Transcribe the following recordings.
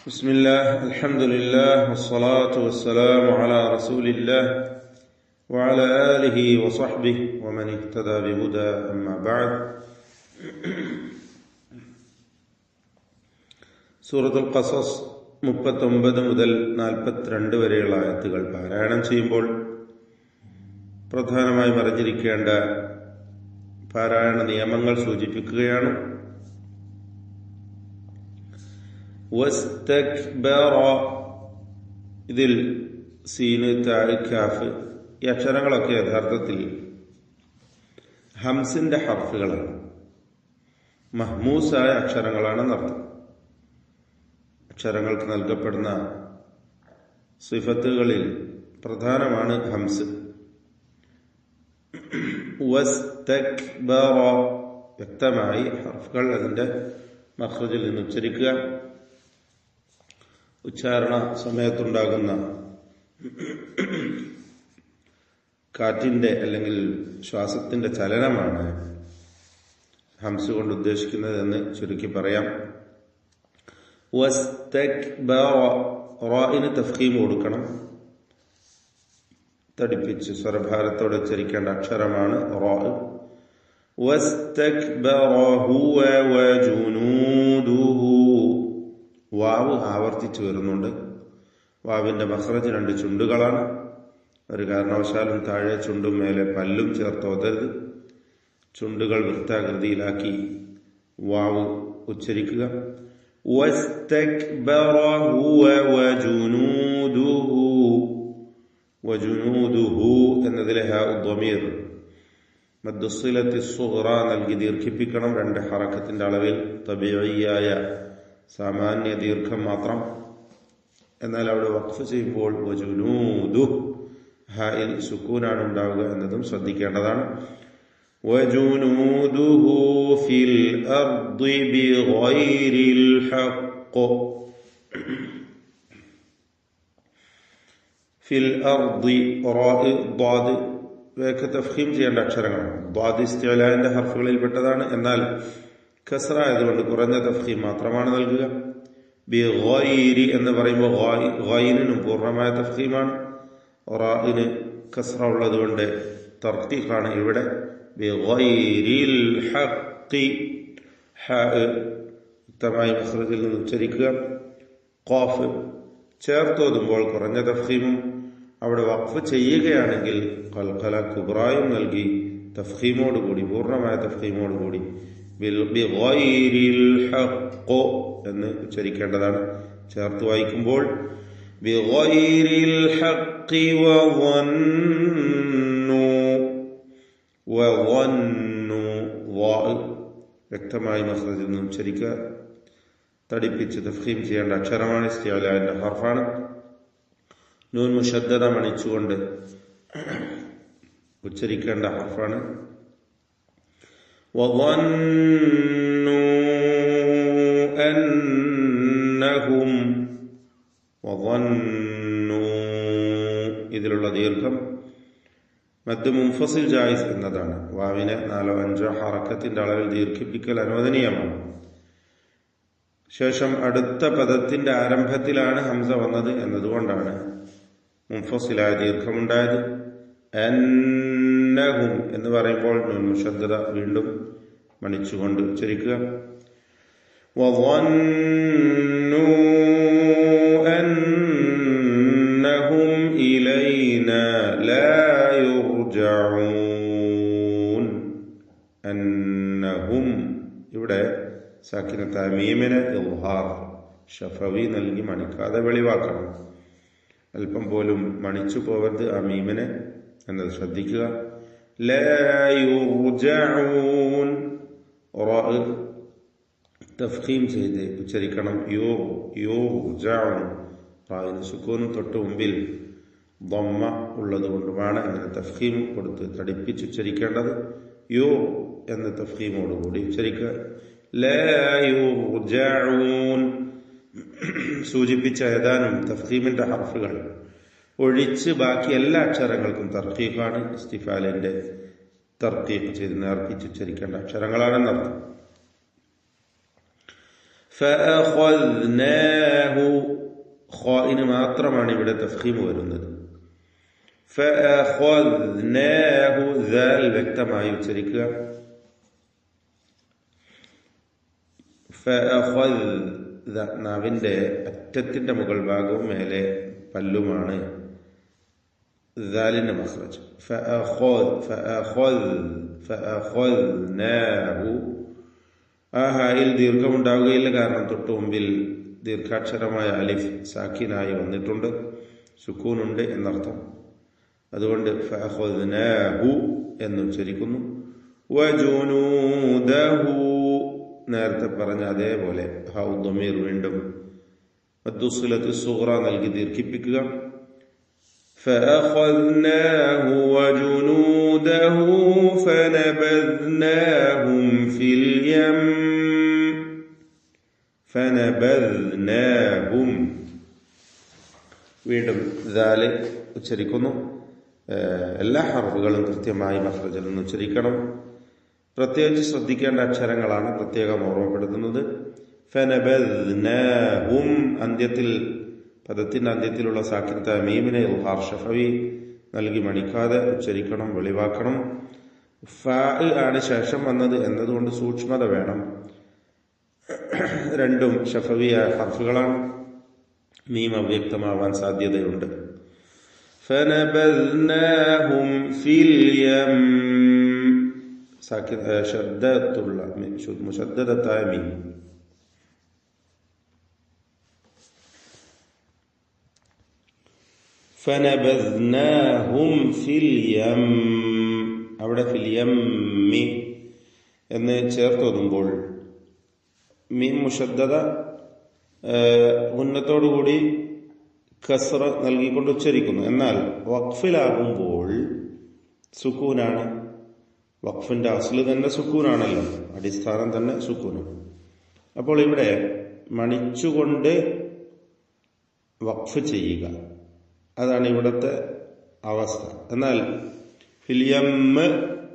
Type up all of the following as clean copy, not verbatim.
بسم الله الحمد لله والصلاة والسلام على رسول الله وعلى آله وصحبه ومن اهتدى بهدى أما بعد. സൂറത്തുൽ ഖസസ് 39 മുതൽ 42 വരെയുള്ള ആയത്തുകൾ പാരായണം ചെയ്യുമ്പോൾ പ്രധാനമായും അറിഞ്ഞിരിക്കേണ്ട പാരായണ നിയമങ്ങൾ സൂചിപ്പിക്കുകയാണ്. വസ്തക്ബറ, ഇതിൽ സീന്, താഴ്, കാഫ് ഈ അക്ഷരങ്ങളൊക്കെ യഥാർത്ഥത്തിൽ ഹംസിന്റെ ഹർഫുകളാണ്, മഹ്മൂസായ അക്ഷരങ്ങളാണെന്നർത്ഥം. അക്ഷരങ്ങൾക്ക് നൽകപ്പെടുന്ന സിഫത്തുകളിൽ പ്രധാനമാണ് ഹംസ്. വസ്തക്ബറ, വ്യക്തമായി ഹർഫുകൾ അതിന്റെ മഖ്റജിൽ നിന്ന് ഉച്ചരിക്കുക. ഉച്ചാരണ സമയത്തുണ്ടാകുന്ന കാറ്റിന്റെ അല്ലെങ്കിൽ ശ്വാസത്തിന്റെ ചലനമാണ് ഹംസ് കൊണ്ട് ഉദ്ദേശിക്കുന്നത് എന്ന് ചുരുക്കി പറയാം. വസ്തക്ബറ, റാഇന് തഫ്ഖീം കൊടുക്കണം. തടിപ്പിച്ച് സ്വരഭാരത്തോടെ ഉച്ചരിക്കേണ്ട അക്ഷരമാണ് റാ. വസ്തക്ബറ ഹുവ വജുനൂദുഹു, വാവ് ആവർത്തിച്ചു വരുന്നുണ്ട്. വാവിന്റെ മഖ്റജ് 2 ചുണ്ടുകളാണ്. ഒരു കാരണവശാലും താഴെ ചുണ്ടും മേലെ പല്ലും ചേർത്ത് ഓതരുത്. ചുണ്ടുകൾ വൃത്താകൃതിയിലാക്കി വാവ് ഉച്ചരിക്കുക. വസ്തക്ബറ ഹുവ വജുനൂദുഹു, വജുനൂദുഹു എന്നതിലെ ഹാ ദ്വമീർ മദ്ദുസ്സിലത്തി സുഗ്റ നൽകി ദീർഘിപ്പിക്കണം. 2 ഹറക്കത്തിന്റെ അളവിൽ തബീഇയായ സാമാന്യ ദീർഘം മാത്രം. എന്നാൽ അവിടെ വഖഫ് ചെയ്യുമ്പോൾ വജുനൂദു ഹായിൽ സുക്കൂനാണ് ഉണ്ടാവുക എന്നതും ശ്രദ്ധിക്കേണ്ടതാണ്. വജുനൂദുഹു ഫിൽ അർദി ബിഗൈരിൽ ഹഖ്, ഫിൽ അർദി റാഇ ദ്വാദ് ഇവയൊക്കെ തഫ്ഖീം ചെയ്യേണ്ട അക്ഷരങ്ങളാണ്. ദ്വാദ് ഇസ്തിഅലാന്റെ ഹർഫുകളിൽ പെട്ടതാണ്. എന്നാൽ കസ്റ ആയതുകൊണ്ട് കുറഞ്ഞ തഫ്ഖീം മാത്രമാണ് നൽകുക. ബിഗൈരി എന്ന് പറയുമ്പോൾ ഗൈനിനും പൂർണ്ണമായ തഫ്ഖീമാണ്. റാഇന് കസ്റ ഉള്ളതുകൊണ്ട് തർഖീഖാണ് ഇവിടെ. ബിഗൈരിൽ ഹഖ്, ഹ വ്യക്തമായി മഖ്റജിൽ നിന്ന് ഉച്ചരിക്കുക. ഖാഫ് ചേർത്തോതുമ്പോൾ കുറഞ്ഞ തഫ്ഖീമും, അവിടെ വഖഫ് ചെയ്യുകയാണെങ്കിൽ ഖൽഖല കുബ്രായും നൽകി തഫ്ഖീമോടുകൂടി, പൂർണ്ണമായ തഫ്ഖീമോടുകൂടി ബിഗൈരിൽ ഹഖ് എന്ന് ഉച്ചരിക്കേണ്ടതാണ്. ചേർത്ത് വായിക്കുമ്പോൾ ബിഗൈരിൽ ഹഖ് വവന്നു, വ്യക്തമായി മഖ്റജിൽ നിന്ന് ഉച്ചരിക്കുക. തടിപ്പിച്ച് തഫ്ഖീം ചെയ്യേണ്ട അക്ഷരമാണ്. ഇസ്തിഅലാന്റെ ഹർഫാണ്. നൂൻ മുശദ്ദദ മണിച്ചുകൊണ്ട് ഉച്ചരിക്കേണ്ട ഹർഫാണ്. വവന്നു അന്നഹും, വവന്നു ഇതിലുള്ള ദീർഘം മദ് മുൻഫസിൽ ജായിസ് എന്നതാണ്. വാവിനെ 4-5 ഹറക്കത്തിന്റെ അളവിൽ ദീർഘിപ്പിക്കൽ അനുവദനീയമാണ്. ശേഷം അടുത്ത പദത്തിന്റെ ആരംഭത്തിലാണ് ഹംസ വന്നത് എന്നതുകൊണ്ടാണ് മുൻഫസിലായ ദീർഘമുണ്ടായത്. അന്നഹും എന്ന് പറയുമ്പോൾ നൂൻ മുശദ്ദദ വീണ്ടും മണിച്ചുകൊണ്ട് ഉച്ചരിക്കുക. വവന്നു അന്നഹും ഇലൈനാ ലാ യുർജഊൻ. അന്നഹും, ഇവിടെ സാക്കിനത്തായ മീമിനെ ഇൽഹാർ ഷഫവി നൽകി മണിക്കാതെ വെളിവാക്കണം. അല്പം പോലും മണിച്ചു പോവരുത് ആ മീമിനെ എന്നത് ശ്രദ്ധിക്കുക. ലാ യുർജഊൻ, റാ തഫ്ഖീം ചെയ്ത് ഉച്ചരിക്കണം. യുർജഊൻ, റായിന് സുക്കൂനും തൊട്ട് മുമ്പിൽ ദമ്മ ഉള്ളതുകൊണ്ടുമാണ് അങ്ങനെ തഫ്ഖീം കൊടുത്ത് തടിപ്പിച്ച് ഉച്ചരിക്കേണ്ടത്. യു എന്ന തഫ്ഖീമോടുകൂടി ഉച്ചരിക്കുക. ലാ യുർജഊൻ സൂചിപ്പിച്ച ഏതാനും തഫ്ഖീമിന്റെ ഹർഫുകൾ ഒഴിച്ച് ബാക്കി എല്ലാ അക്ഷരങ്ങൾക്കും തർഖീഖാണ്. ഇസ്തിഫാലിന്റെ തർഖീഖ് ചെയ്ത് നേർപ്പിച്ച് ഉച്ചരിക്കേണ്ട അക്ഷരങ്ങളാണെന്നർത്ഥം. ഫഅഖദ്നാഹു ഖാഇന് മാത്രമാണ് ഇവിടെ തഫ്ഖീം വരുന്നത്. ഫഅഖദ്നാഹു ദാൽ വ്യക്തമായി ഉച്ചരിക്കുക. ഫഅഖദ് നാവിന്റെ അറ്റത്തിന്റെ മുകൾ ഭാഗവും മേലെ പല്ലുമാണ് ദാലിന്റെ മഖ്റജ്. ഫഅഖദ്നാഹു ആ ഹായിൽ ദീർഘമുണ്ടാവുകയില്ല, കാരണം തൊട്ടു മുമ്പിൽ ദീർഘാക്ഷരമായ അലിഫ് സാക്കിനായി വന്നിട്ടുണ്ട്, സുക്കൂനുണ്ട് എന്നർത്ഥം. അതുകൊണ്ട് ഫഅഖദ്നാഹു എന്നുച്ചരിക്കുന്നു. വജുനൂദഹു നേരത്തെ പറഞ്ഞ അതേപോലെ ഹൗ ദമീർ വീണ്ടും മദ്ദുസിലത്തു സുഗ്റ നൽകി ദീർഘിപ്പിക്കുക. فأخذناه وجنوده فنبذناهم في اليم فنبذناهم വീണ്ടും ദാല് ഉച്ചരിക്കുന്നു. എല്ലാ ഹർഫുകളും കൃത്യമായി മഖ്റജിൽ നിന്ന് ഉച്ചരിക്കണം. പ്രത്യേകിച്ച് ശ്രദ്ധിക്കേണ്ട അക്ഷരങ്ങളാണ് പ്രത്യേകം ഓർമ്മപ്പെടുത്തുന്നത്. ഫനബദ്നാഹും അന്ത്യത്തിൽ പദത്തിന്റെ അന്ത്യത്തിലുള്ള സാക്കിനത്ത മീമിനെ ഇൽഹാർ ഷഫവി നൽകി മണിക്കാതെ ഉച്ചരിക്കണം, വെളിവാക്കണം. ഫാ ആണ് ശേഷം വന്നത് എന്നതുകൊണ്ട് സൂക്ഷ്മത വേണം. രണ്ടും ഷഫവിയ ഹർഫുകളാണ്. മീം അവ്യക്തമാവാൻ സാധ്യതയുണ്ട്. ഫനബദ്നാഹും ഫിൽ യം ശബ്ദത്തുള്ള മുശദ്ദദത്തായ മീം. ഫനബദ്നാഹും ഫിൽ യം അവിടെ ഫിൽ യമ്മി എന്ന് ചേർത്തോതുമ്പോൾ മീം മുശദ്ദദ ഉന്നത്തോടുകൂടി കസ്റ നൽകിക്കൊണ്ട് ഉച്ചരിക്കുന്നു. എന്നാൽ വഖഫിലാകുമ്പോൾ സുക്കൂനാണ്. വഖഫിന്റെ അസ്ല് തന്നെ സുക്കൂനാണല്ലോ, അടിസ്ഥാനം തന്നെ സുക്കൂനാണ്. അപ്പോൾ ഇവിടെ മണിച്ചുകൊണ്ട് വഖഫ് ചെയ്യുക, അതാണ് ഇവിടുത്തെ അവസ്ഥ. എന്നാൽ ഫിലിയമ്മ്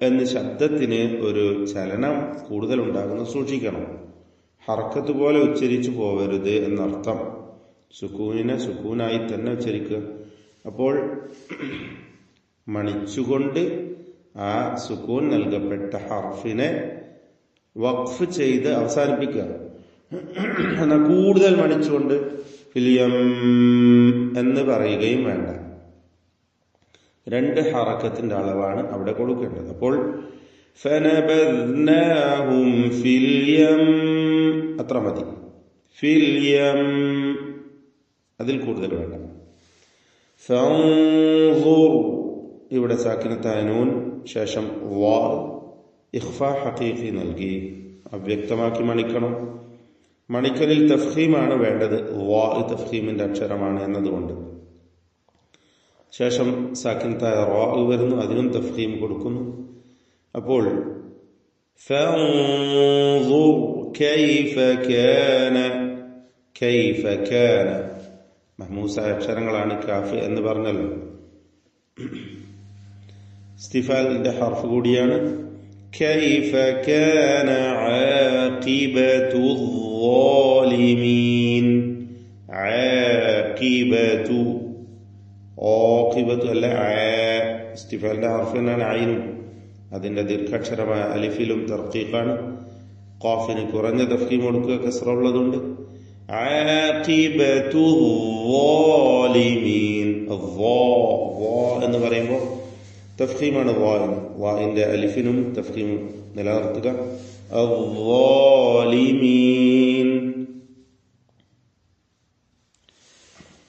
എന്ന ശബ്ദത്തിന് ഒരു ചലനം കൂടുതലുണ്ടാകുന്നു, സൂക്ഷിക്കണം. ഹർക്കത്ത് പോലെ ഉച്ചരിച്ചു പോവരുത് എന്നർത്ഥം. സുക്കൂനിനെ സുക്കൂനായി തന്നെ ഉച്ചരിക്കുക. അപ്പോൾ മണിച്ചുകൊണ്ട് ആ സുക്കൂൻ നൽകപ്പെട്ട ഹർഫിനെ വഖഫ് ചെയ്ത് അവസാനിപ്പിക്കുക. എന്നാൽ കൂടുതൽ മണിച്ചുകൊണ്ട് ഫിലിയം എന്ന് പറയുകയും വേണ്ട. രണ്ട് ഹറക്കത്തിന്റെ അളവാണ് അവിടെ കൊടുക്കേണ്ടത്. അപ്പോൾ ഫനബദ്നാഹും ഫിൽ യം അത്ര മതി. ഫിൽ യം അതിൽ കൂടുതൽ വേണ്ട. ഫൻദുർ ഇവിടെ സാക്കിനത്തായ നൂൻ ശേഷം വാ ഇഖ്ഫാ ഹഖീഖി നൽകി അവ്യക്തമാക്കി മണിക്കണം. മണിക്കലിൽ തഫ്ഖീമാണ് വേണ്ടത്, വാ തഫ്ഖീമിന്റെ അക്ഷരമാണ് എന്നതുകൊണ്ട്. ശേഷം സാക്കിനത്തായ റാ വരുന്നു, അതിനും തഫ്ഖീം കൊടുക്കുന്നു. അപ്പോൾ ഫൻദുർ കൈഫ കാന, കൈഫ കാന മഹ്മൂസായ അക്ഷരങ്ങളാണ് കാഫ് എന്ന് പറഞ്ഞല്ലോ. ഇസ്തിഫാലിന്റെ ഹർഫ് കൂടിയാണ്. കൈഫ കാന ആഖിബതു الظالمين عاقبة ആഖിബത്തു അല്ല, ഇസ്തിഫാലിന്റെ ഹർഫിനാണ് ഐനും. അതിന്റെ ദീർഘാക്ഷരമായ അലിഫിലും തർക്കീഖാണ്. ഖാഫിന് കുറഞ്ഞ തഫ്ഖീം കൊടുക്കുക, കസ്റ ഉള്ളതുകൊണ്ട്. ആഖിബത്തു الظالمين എന്ന് പറയുമ്പോൾ തഫ്ഖീമാണ് വാഇന്റെ അലിഫിനും തഫ്ഖീം നിലനിർത്തുക. الظالمين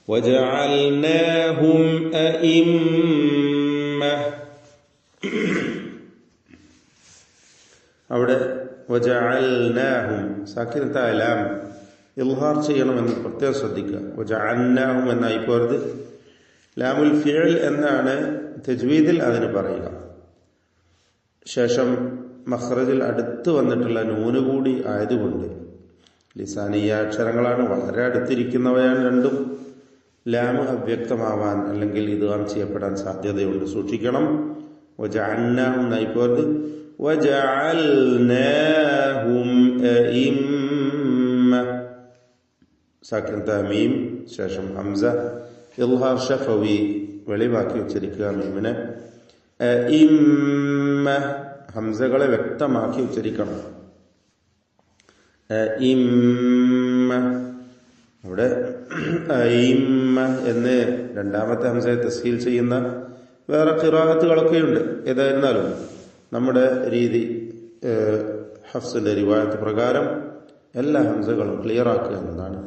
وجعلناهم أئمة അവിടെ വജഅൽനാഹും സാക്കിനത്തായ ലാം ഇൽഹാർ ചെയ്യണമെന്ന് പ്രത്യേകം ശ്രദ്ധിക്കുക. വജഅൽനാഹും എന്നായി പോരുത്. ലാമുൽ ഫിഅൽ എന്നാണ് തജ്വീദിൽ അതിന് പറയുക. ശേഷം മഖ്റജിൽ അടുത്ത് വന്നിട്ടുള്ള നൂന് കൂടി ആയതുകൊണ്ട് ലിസാനിയ അക്ഷരങ്ങളാണ്, വളരെ അടുത്തിരിക്കുന്നവയാണ് രണ്ടും. ലാമ് അവ്യക്തമാവാൻ അല്ലെങ്കിൽ ഇദ്ഗാം ചെയ്യപ്പെടാൻ സാധ്യതയുണ്ട്, സൂക്ഷിക്കണം. വജഅൽനാഹും എന്നായി പോരുത്. വജഅൽനാഹും അഇമ്മ സാക്കിനത്ത മീം ശേഷം ഹംസ ഇൽഹാർ ഷഫവി വെളിവാക്കി ഉച്ചരിക്കുക മീമിനെ. ഇമ്മ ഹംസകളെ വ്യക്തമാക്കി ഉച്ചരിക്കണം. ഇമ്മ അവിടെ ഇമ്മ എന്ന് രണ്ടാമത്തെ ഹംസയെ തസ്ഹീൽ ചെയ്യുന്ന വേറെ ഖിറാഅത്തുകളൊക്കെയുണ്ട്. ഏതായിരുന്നാലും നമ്മുടെ രീതി ഹഫ്സിന്റെ റിവായത്ത് പ്രകാരം എല്ലാ ഹംസകളും ക്ലിയർ ആക്കുക എന്നതാണ്.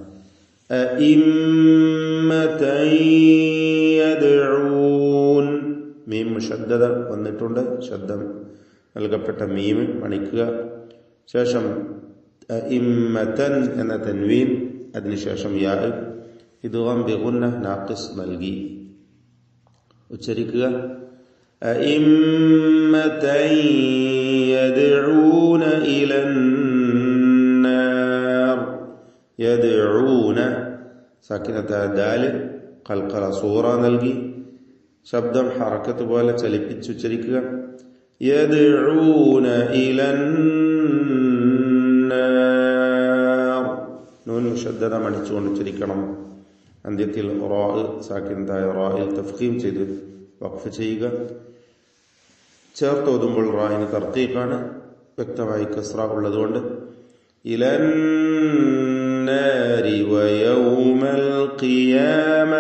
മീം മുശദ്ദദ വന്നിട്ടുണ്ട്. ശബ്ദം നൽകപ്പെട്ട മീം മണിക്കുക. ശേഷം ഇമ്മതൻ എന്ന തൻവീൻ, അതിനുശേഷം യാ ഇദ്ഗാം ബിഗുന്ന നാഖിസ് നൽകി ഉച്ചരിക്കുക. ഇമ്മതൻ യദ്ഊന ഇലന്നാർ. യദ്ഊന സാക്കിനത്ത ദാല് ഖൽഖല സൂറ നൽകി ശബ്ദം ഹറക്കത്ത് പോലെ ചലിപ്പിച്ചുച്ചരിക്കുക. യദ്ഊന ഇലന്നാർ. നൂൻ മുശദ്ദദ മണിച്ചുകൊണ്ട് ഉച്ചരിക്കണം. അന്ത്യത്തിൽ റാ സാക്കിനത്തായ റായിൽ തഫ്ഖീം ചെയ്ത് വഖഫ് ചെയ്യുക. ചേർത്തോതുമ്പോൾ റായിന് തർത്തീഖാണ്, വ്യക്തമായി കസ്റ ഉള്ളതുകൊണ്ട്. ഇലന്നാരി വയൗമൽ ഖിയാമ.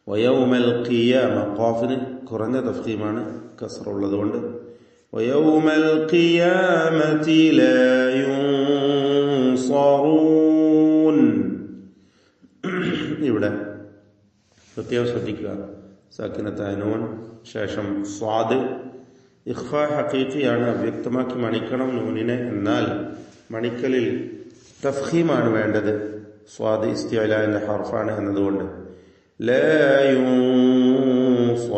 വയൗമൽ ഖിയാമ ഖാഫിന് കുറഞ്ഞ തഫ്ഖീമാണ്, കസ്റ ഉള്ളതുകൊണ്ട്. വയൗമൽ ഖിയാമത്തി ലാ യുൻസറൂൻ. ഇവിടെ പ്രത്യേകം ശ്രദ്ധിക്കുക. സാക്കിനത്തായ നൂൻ ശേഷം സ്വാദ് ഇഖ്ഫാ ഹഖീഖിയാണ്, അവ്യക്തമാക്കി മണിക്കണം നൂനിനെ. എന്നാൽ മണിക്കലിൽ തഫ്ഖീമാണ് വേണ്ടത്. സ്വാദ് ഇസ്തിഅലാന്റെ ഹർഫാണ് എന്നതുകൊണ്ട് ലാ യുൻസറൂൻ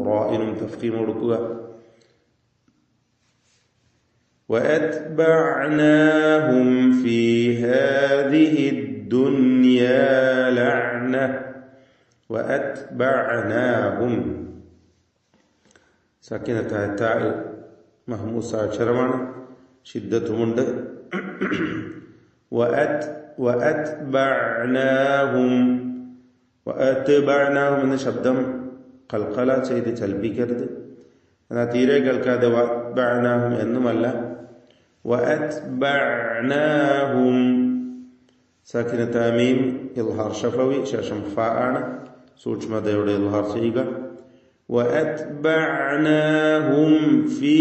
റായിനും തഫ്ഖീം കൊടുക്കുക. وَأَتْبَعْنَاهُمْ فِي هَذِهِ الدُّنْيَا لَعْنَةً. وَأَتْبَعْنَاهُمْ സാക്കിനത്തായ താ മഹ്മൂസ അക്ഷരമാണ്, ശിദ്ദത്തുമുണ്ട്. വഅത്ബഅനാഹും എന്ന ശബ്ദം ഖൽഖല ചെയ്ത് ചലിപ്പിക്കരുത്. എന്നാൽ തീരെ കേൾക്കാതെ വഅത്ബഅനാഹും എന്നുമല്ല, വഅത്ബഅനാഹും സാക്കിനത്തായ മീം ഇൽഹാർ ഷഫവി ശേഷം ഫ ആണ്, സൂക്ഷ്മതയോടെ ഇൽഹാർ ചെയ്യുക. وَأَتْبَعْنَاهُمْ فِي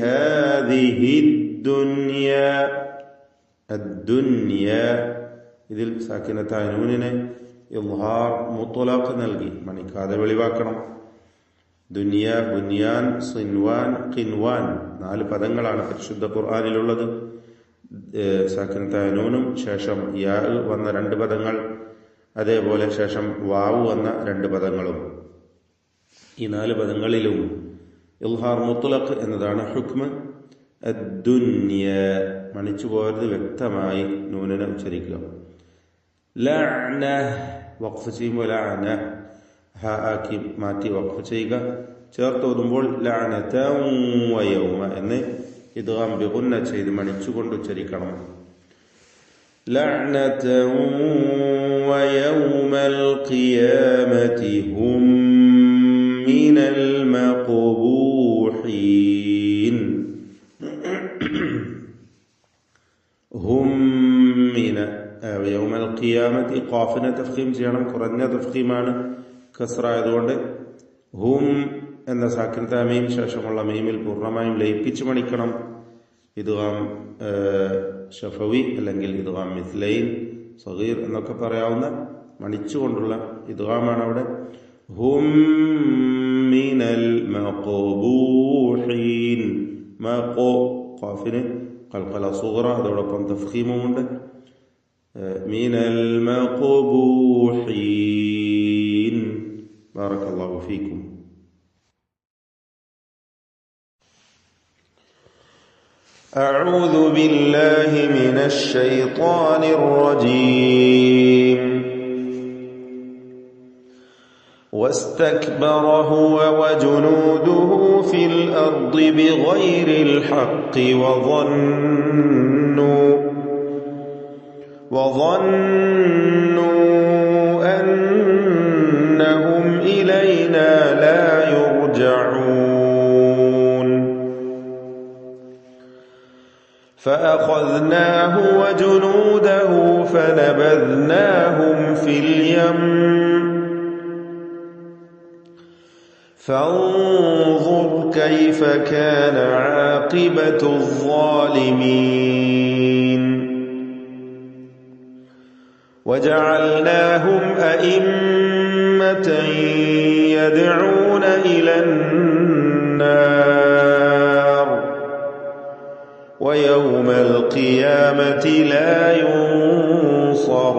هَذِهِ الدُّنْيَا. الدُّنْيا ഇതിൽ സാക്കിനത്തായ നൂനിനെ ഇൽഹാർ മുത്ലഖ് നൽകി മണിക്കാതെ വെളിവാക്കണം. ദുനിയ, ബുനിയാൻ, സിൻവാൻ, ഖിൻവാൻ 4 പദങ്ങളാണ് പരിശുദ്ധ ഖുർആനിലുള്ളത്. സാക്കിനത്തായ നൂനും ശേഷം യാ വന്ന 2 പദങ്ങൾ, അതേപോലെ ശേഷം വാവ് വന്ന 2 പദങ്ങളും. ഈ 4 പദങ്ങളിലും ഇൽഹാർ മുത്ലഖ് എന്നതാണ് ഹുക്മ്. അദ്ദുന്യ മണിച്ചു പോയത് വ്യക്തമായി നൂനിനെ ഉച്ചരിക്കുക. ലഅന വഖഫ് ചെയ്യുമ്പോൾ ലഅന ഹ ആക്കി മാറ്റി വഖഫ് ചെയ്യുക. ചേർത്തോതുമ്പോൾ ലഅനതൻ വയൗമ എന്ന് ഇദ്ഗാം ബിഗുന്ന ചെയ്ത് മണിച്ചുകൊണ്ട് ഉച്ചരിക്കണം. ലഅനതൻ വയൗമൽ ഖിയാമത്തി ഹും മിനൽ മഖബൂഹീൻ. ഹും മിന യൗമൽ ഖിയാമത്തി ഖാഫിനെ തഫ്ഖീം ചെയ്യണം, കുറഞ്ഞ തഫ്ഖീമാണ്, കസ്റ ആയതുകൊണ്ട്. ഹും എന്ന സാക്കിനത്തായ മീം ശേഷമുള്ള മീമിൽ പൂർണ്ണമായും ലയിപ്പിച്ച് മണിക്കണം. ഇദ്ഗാം ഷഫവി അല്ലെങ്കിൽ ഇദ്ഗാം മിസ്ലൈൻ സഗീർ എന്നൊക്കെ പറയാവുന്ന മണിച്ചുകൊണ്ടുള്ള ഇദ്ഗാമാണ് അവിടെ. ഹും മിനൽ മഖബൂഹീൻ. മഖോ ഖാഫിന് ഖൽഖല സുഗ്റ, അതോടൊപ്പം തഫ്ഖീമുമുണ്ട്. മിനൽ മഖബൂഹീൻ. ബാറകല്ലാഹു ഫീക്കും. أعوذ بالله من الشيطان الرجيم. واستكبر هو وجنوده في الأرض بغير الحق وظنوا وظنوا أنهم إلينا لا يرجعون فأخذناه وجنوده فنبذناهم في اليم فانظر كيف كان عاقبة الظالمين وجعلناهم أئمة يدعون إلى النار ويوم القيامة لا ينصرون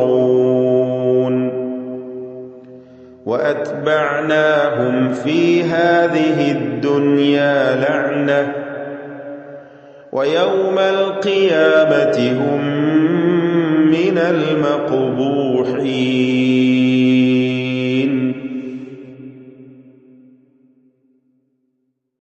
وأتبعناهم في هذه الدنيا لعنة ويوم القيامة هم من المقبوحين